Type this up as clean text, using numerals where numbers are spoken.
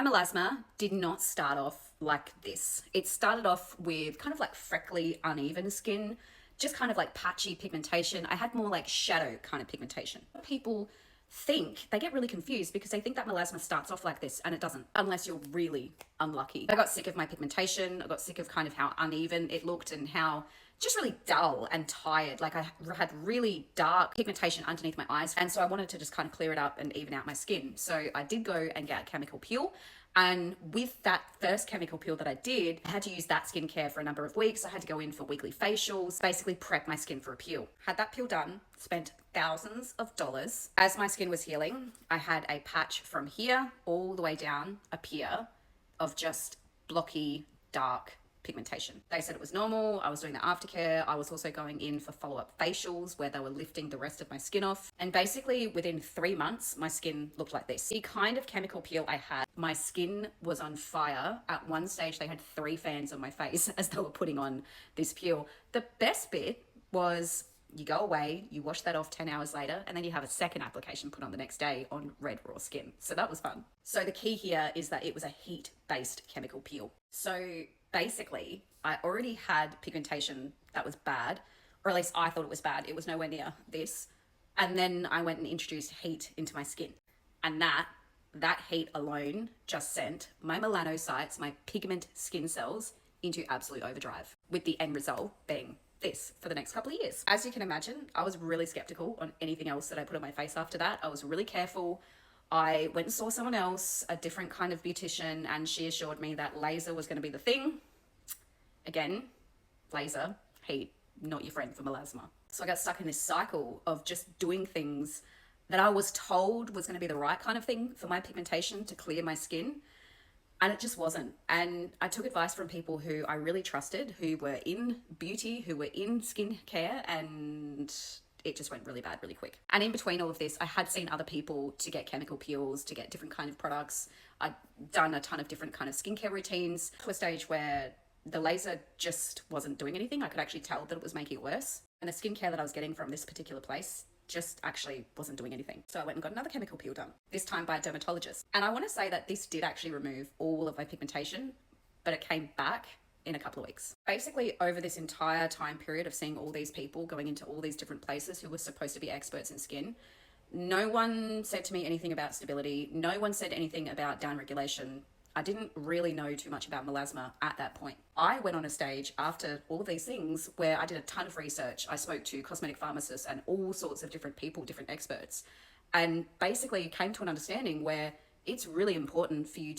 My melasma did not start off like this. It started off with kind of like freckly, uneven skin, just kind of like patchy pigmentation. I had more like shadow kind of pigmentation. People think, they get really confused because they think that melasma starts off like this, and it doesn't, unless you're really unlucky. I got sick of my pigmentation. I got sick of kind of how uneven it looked and how just really dull and tired. Like I had really dark pigmentation underneath my eyes. And so I wanted to just kind of clear it up and even out my skin. So I did go and get a chemical peel. And with that first chemical peel that I did, I had to use that skincare for a number of weeks. I had to go in for weekly facials, basically prep my skin for a peel. Had that peel done, spent thousands of dollars. As my skin was healing, I had a patch from here all the way down appear of just blocky, dark pigmentation. They said it was normal. I was doing the aftercare. I was also going in for follow-up facials where they were lifting the rest of my skin off. And basically within 3 months, my skin looked like this. The kind of chemical peel I had, my skin was on fire. At one stage, they had 3 fans on my face as they were putting on this peel. The best bit was you go away, you wash that off 10 hours later, and then you have a second application put on the next day on red raw skin. So that was fun. So the key here is that it was a heat-based chemical peel. So basically, I already had pigmentation that was bad, or at least I thought it was bad. It was nowhere near this. And then I went and introduced heat into my skin. And that heat alone just sent my melanocytes, my pigment skin cells, into absolute overdrive, with the end result being this for the next couple of years. As you can imagine, I was really skeptical on anything else that I put on my face after that. I was really careful. I went and saw someone else, a different kind of beautician, and she assured me that laser was going to be the thing. Again, laser, heat, not your friend for melasma. So I got stuck in this cycle of just doing things that I was told was going to be the right kind of thing for my pigmentation to clear my skin. And it just wasn't. And I took advice from people who I really trusted, who were in beauty, who were in skincare, and it just went really bad really quick. And in between all of this, I had seen other people to get chemical peels, to get different kind of products. I'd done a ton of different kind of skincare routines to a stage where the laser just wasn't doing anything. I could actually tell that it was making it worse. And the skincare that I was getting from this particular place just actually wasn't doing anything. So I went and got another chemical peel done, this time by a dermatologist. And I want to say that this did actually remove all of my pigmentation, but it came back in a couple of weeks. Basically, over this entire time period of seeing all these people going into all these different places who were supposed to be experts in skin, no one said to me anything about stability. No one said anything about downregulation. I didn't really know too much about melasma at that point. I went on a stage after all of these things where I did a ton of research. I spoke to cosmetic pharmacists and all sorts of different people, different experts, and basically came to an understanding where it's really important for you